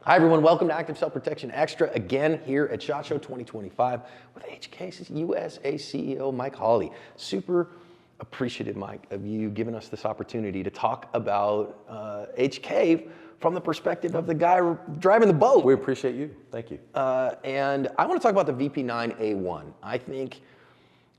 Hi everyone, welcome to Active Self-Protection Extra, again here at SHOT Show 2025 with HK's USA CEO Mike Holley. Super appreciative, Mike, of you giving us this opportunity to talk about HK from the perspective of the guy driving the boat. We appreciate you, thank you. And I want to talk about the VP9A1. I think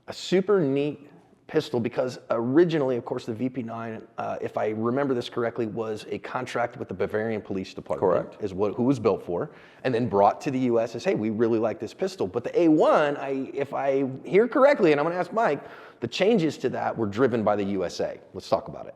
a super neat pistol because originally, of course, the VP9, if I remember this correctly, was a contract with the Bavarian Police Department. Correct. Is who was built for, and then brought to the U.S. as, hey, we really like this pistol. But the A1, if I hear correctly, and I'm going to ask Mike, the changes to that were driven by the USA. Let's talk about it.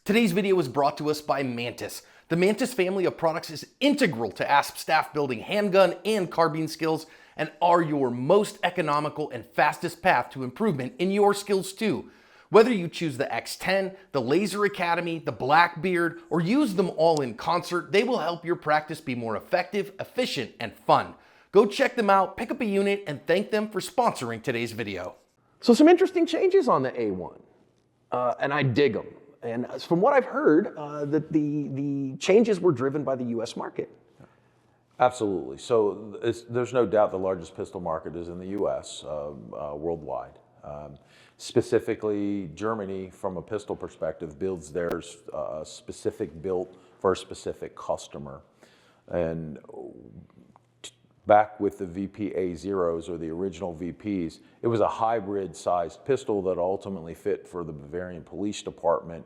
Today's video is brought to us by Mantis. The Mantis family of products is integral to ASP staff building handgun and carbine skills and are your most economical and fastest path to improvement in your skills too. Whether you choose the X10, the Laser Academy, the Blackbeard, or use them all in concert, they will help your practice be more effective, efficient, and fun. Go check them out, pick up a unit, and thank them for sponsoring today's video. So some interesting changes on the A1, and I dig them. And from what I've heard, that the changes were driven by the US market. Absolutely. So there's no doubt the largest pistol market is in the US, worldwide. Specifically, Germany, from a pistol perspective, builds theirs specific built for a specific customer. And back with the VPA0s or the original VPs, it was a hybrid sized pistol that ultimately fit for the Bavarian Police Department.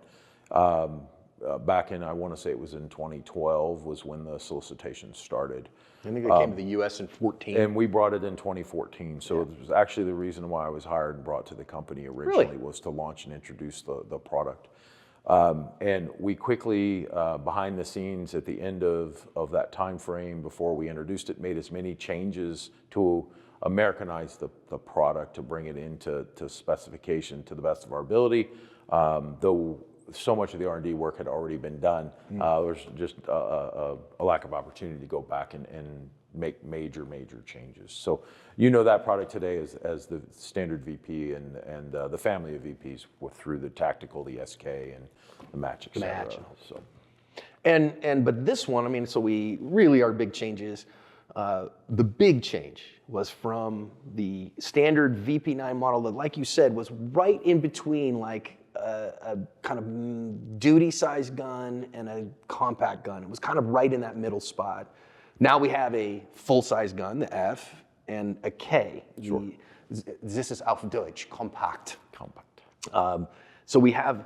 Back in, I want to say it was in 2012 was when the solicitation started. I think it came to the US in 14. And we brought it in 2014. So it was actually the reason why I was hired and brought to the company originally was to launch and introduce the product. And we quickly, behind the scenes at the end of that time frame before we introduced it, made as many changes to Americanize the product to bring it into specification to the best of our ability. Though so much of the R&D work had already been done, there's just a lack of opportunity to go back and make major changes. So you know that product today as the standard VP and the family of VPs through the tactical, the SK, and the match, et cetera. So. But this one, I mean, so we really are big changes. The big change was from the standard VP9 model that, like you said, was right in between like a kind of duty-sized gun and a compact gun. It was kind of right in that middle spot. Now we have a full-size gun, the F, and a K. Sure. This is auf Deutsch, compact. So we have,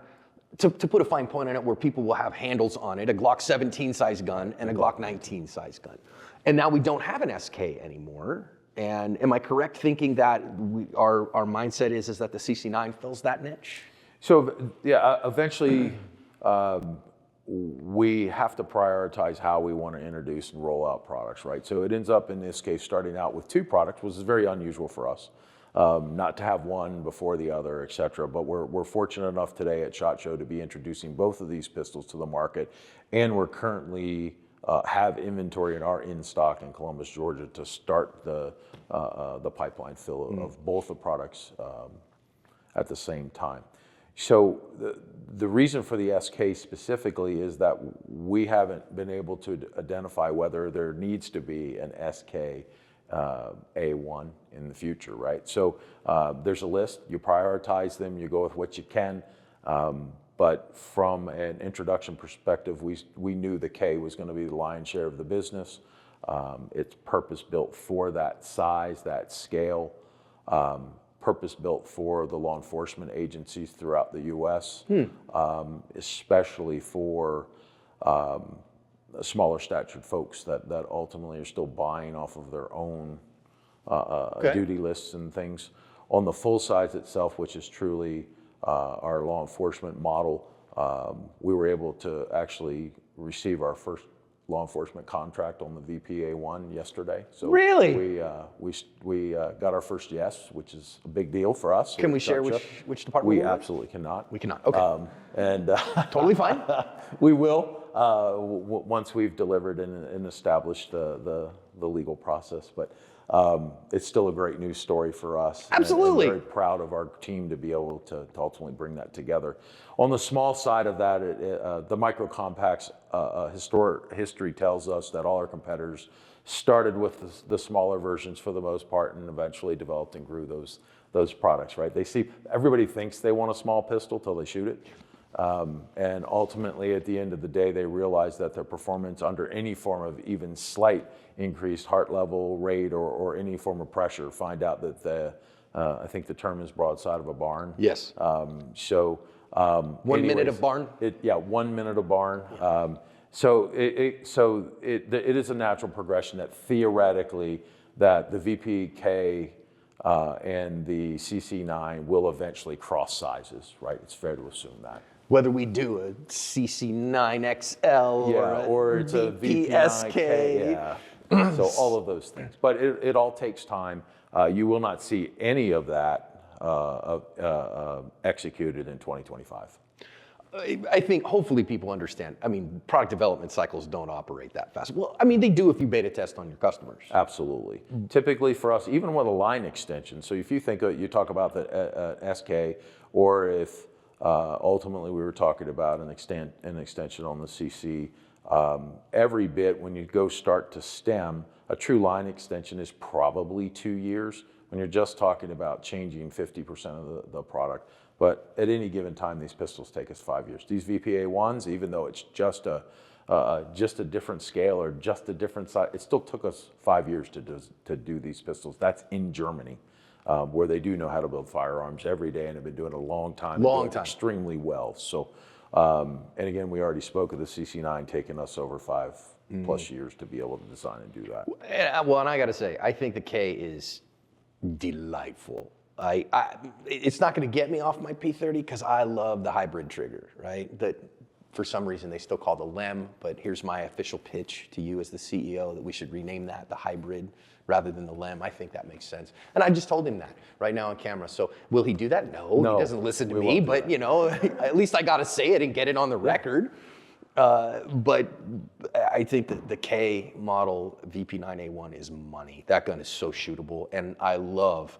to put a fine point on it, where people will have handles on it, a Glock 17 size gun and a Glock 19 size gun. And now we don't have an SK anymore. And am I correct thinking that our mindset is that the CC9 fills that niche? So yeah, eventually we have to prioritize how we want to introduce and roll out products, right? So it ends up in this case starting out with two products, which is very unusual for us, not to have one before the other, et cetera. But we're fortunate enough today at SHOT Show to be introducing both of these pistols to the market, and we're currently have inventory and are in stock in Columbus, Georgia, to start the pipeline fill of both the products at the same time. So the reason for the SK specifically is that we haven't been able to identify whether there needs to be an SK A1 in the future, right? So there's a list, you prioritize them, you go with what you can. But from an introduction perspective, we knew the K was going to be the lion's share of the business. It's purpose-built for that size, that scale. Purpose-built for the law enforcement agencies throughout the U.S., especially for smaller statured folks that ultimately are still buying off of their own duty lists and things. On the full size itself, which is truly our law enforcement model, we were able to actually receive our first law enforcement contract on the VPA1 yesterday. So really? We got our first yes, which is a big deal for us. Can we share which department? We absolutely cannot. We cannot. Okay. And totally fine. We will. once we've delivered and established the legal process, but it's still a great news story for us. Absolutely. And very proud of our team to be able to ultimately bring that together. On the small side of that, the micro compacts history tells us that all our competitors started with the smaller versions for the most part, and eventually developed and grew those products. Right? Everybody thinks they want a small pistol till they shoot it. And ultimately, at the end of the day, they realize that their performance under any form of even slight increased heart level, rate, or any form of pressure, find out that I think the term is broadside of a barn. Yes. 1 minute of barn? 1 minute of barn. So it is a natural progression that theoretically that the VPK and the CC9 will eventually cross sizes, right? It's fair to assume that. Whether we do a CC9XL or it's a VPSK. Yeah. So all of those things. But it all takes time. You will not see any of that executed in 2025. I think hopefully people understand. I mean, product development cycles don't operate that fast. Well, I mean, they do if you beta test on your customers. Absolutely. Typically for us, even with a line extension, so if you think you talk about the SK, or if ultimately we were talking about an extension on the CC, every bit when you go start to stem, a true line extension is probably 2 years when you're just talking about changing 50% of the product. But at any given time, these pistols take us 5 years. These VP9A1s, even though it's just a different scale or just a different size, it still took us 5 years to do these pistols. That's in Germany, where they do know how to build firearms every day and have been doing it a long time. Extremely well. So, and again, we already spoke of the CC9 taking us over 5+ years to be able to design and do that. Well, and I got to say, I think the K is delightful. It's not going to get me off my P30 because I love the hybrid trigger, right? That for some reason they still call the LEM, but here's my official pitch to you as the CEO that we should rename that the hybrid rather than the LEM. I think that makes sense. And I just told him that right now on camera. So will he do that? No, he doesn't listen to me, but you know, at least I got to say it and get it on the record. But I think that the K model VP9A1 is money. That gun is so shootable, and I love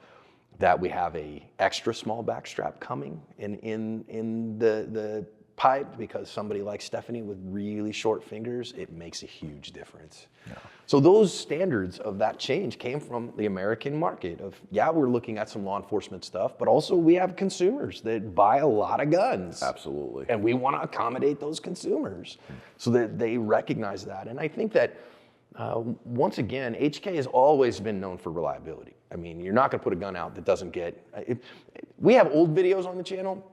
that we have a extra small backstrap coming in the pipe, because somebody like Stephanie with really short fingers, it makes a huge difference. Yeah. So those standards of that change came from the American market of, we're looking at some law enforcement stuff, but also we have consumers that buy a lot of guns. Absolutely. And we want to accommodate those consumers so that they recognize that. And I think that once again, HK has always been known for reliability. I mean, you're not going to put a gun out that doesn't get... we have old videos on the channel.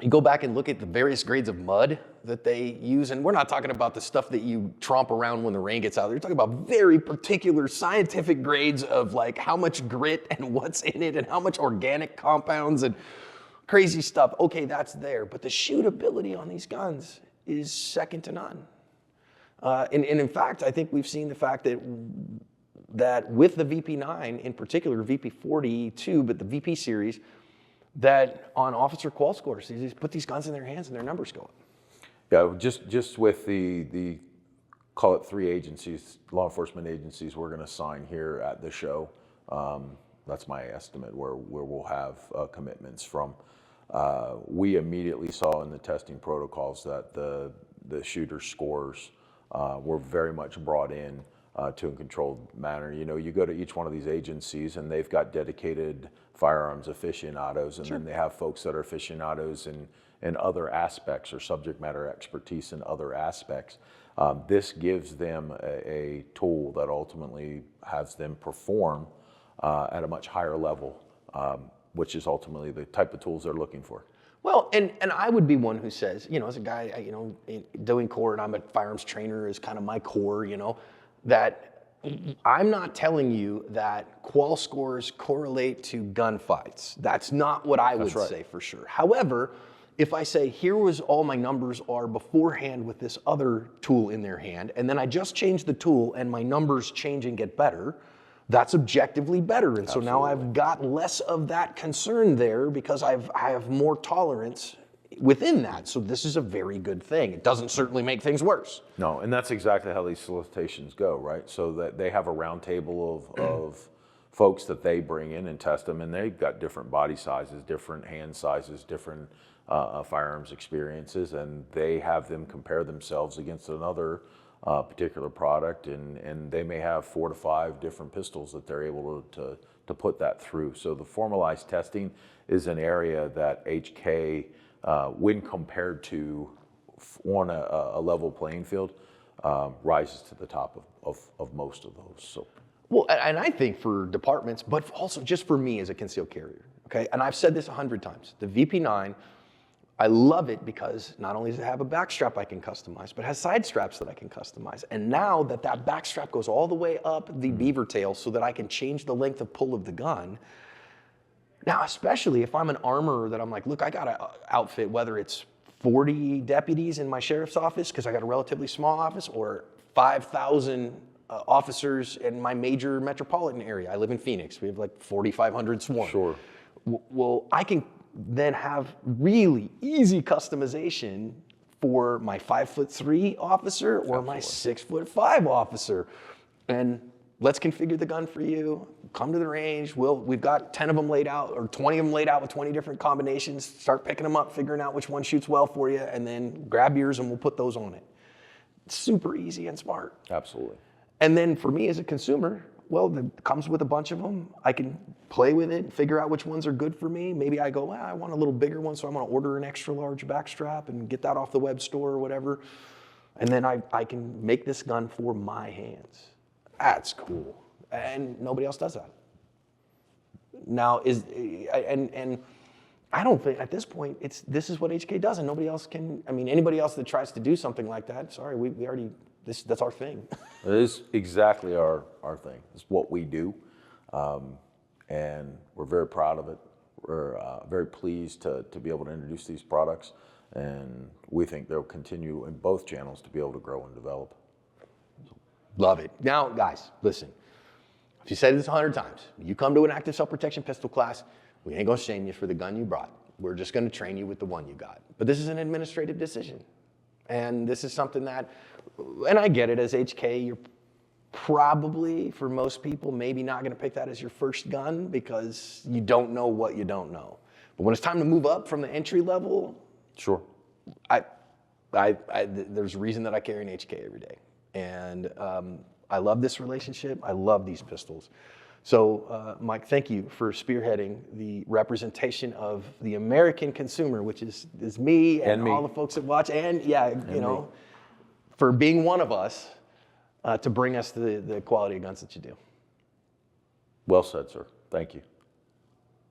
You go back and look at the various grades of mud that they use, and we're not talking about the stuff that you tromp around when the rain gets out. They're talking about very particular scientific grades of like how much grit and what's in it and how much organic compounds and crazy stuff. Okay, that's there, but the shootability on these guns is second to none. And in fact, I think we've seen the fact that with the VP9 in particular, VP40 too, but the VP series, that on officer qual scores, they just put these guns in their hands and their numbers go up. Yeah, just with the call it 3 agencies, law enforcement agencies we're going to sign here at the show. That's my estimate where we'll have commitments from. We immediately saw in the testing protocols that the shooter scores were very much brought in to a controlled manner. You know, you go to each one of these agencies and they've got dedicated firearms aficionados, and then they have folks that are aficionados in other aspects or subject matter expertise in other aspects. This gives them a tool that ultimately has them perform at a much higher level, which is ultimately the type of tools they're looking for. Well, and I would be one who says, you know, as a guy, you know, doing core, and I'm a firearms trainer is kind of my core, you know, that I'm not telling you that qual scores correlate to gunfights. That's not what I would say for sure. However, if I say, here was all my numbers are beforehand with this other tool in their hand, and then I just change the tool and my numbers change and get better, that's objectively better. And so now I've got less of that concern there because I have more tolerance within that. So this is a very good thing. It doesn't certainly make things worse. No, and that's exactly how these solicitations go, right? So that they have a round table of folks that they bring in and test them, and they've got different body sizes, different hand sizes, different firearms experiences, and they have them compare themselves against another particular product, and they may have 4 to 5 different pistols that they're able to put that through. So the formalized testing is an area that HK, when compared to on a level playing field, rises to the top of most of those. So. Well, and I think for departments, but also just for me as a concealed carrier, okay? And I've said this 100 times. The VP9, I love it because not only does it have a back strap I can customize, but it has side straps that I can customize. And now that back strap goes all the way up the beaver tail so that I can change the length of pull of the gun. Now, especially if I'm an armorer that I'm like, look, I got to outfit whether it's 40 deputies in my sheriff's office because I got a relatively small office, or 5,000 officers in my major metropolitan area. I live in Phoenix. We have like 4,500 sworn. Sure. Well, I can then have really easy customization for my 5'3" officer or my 6'5" officer. And let's configure the gun for you. Come to the range. We've got 10 of them laid out, or 20 of them laid out with 20 different combinations. Start picking them up, figuring out which one shoots well for you, and then grab yours and we'll put those on it. Super easy and smart. Absolutely. And then for me as a consumer, well, it comes with a bunch of them. I can play with it, figure out which ones are good for me. Maybe I go, well, I want a little bigger one, so I'm gonna order an extra large backstrap and get that off the web store or whatever. And then I can make this gun for my hands. That's cool. And nobody else does that. Now, and I don't think at this point, this is what HK does, and nobody else can. I mean, anybody else that tries to do something like that, sorry, we already, that's our thing. It is exactly our thing. It's what we do, and we're very proud of it. We're very pleased to be able to introduce these products, and we think they'll continue in both channels to be able to grow and develop. Love it. Now, guys, listen. If you said this 100 times, you come to an active self-protection pistol class, we ain't gonna shame you for the gun you brought. We're just gonna train you with the one you got. But this is an administrative decision. And this is something that, and I get it, as HK, you're probably, for most people, maybe not gonna pick that as your first gun because you don't know what you don't know. But when it's time to move up from the entry level, Sure. there's a reason that I carry an HK every day. And I love this relationship. I love these pistols. So, Mike, thank you for spearheading the representation of the American consumer, which is me and all the folks that watch, and you know, for being one of us to bring us the quality of guns that you do. Well said, sir. Thank you.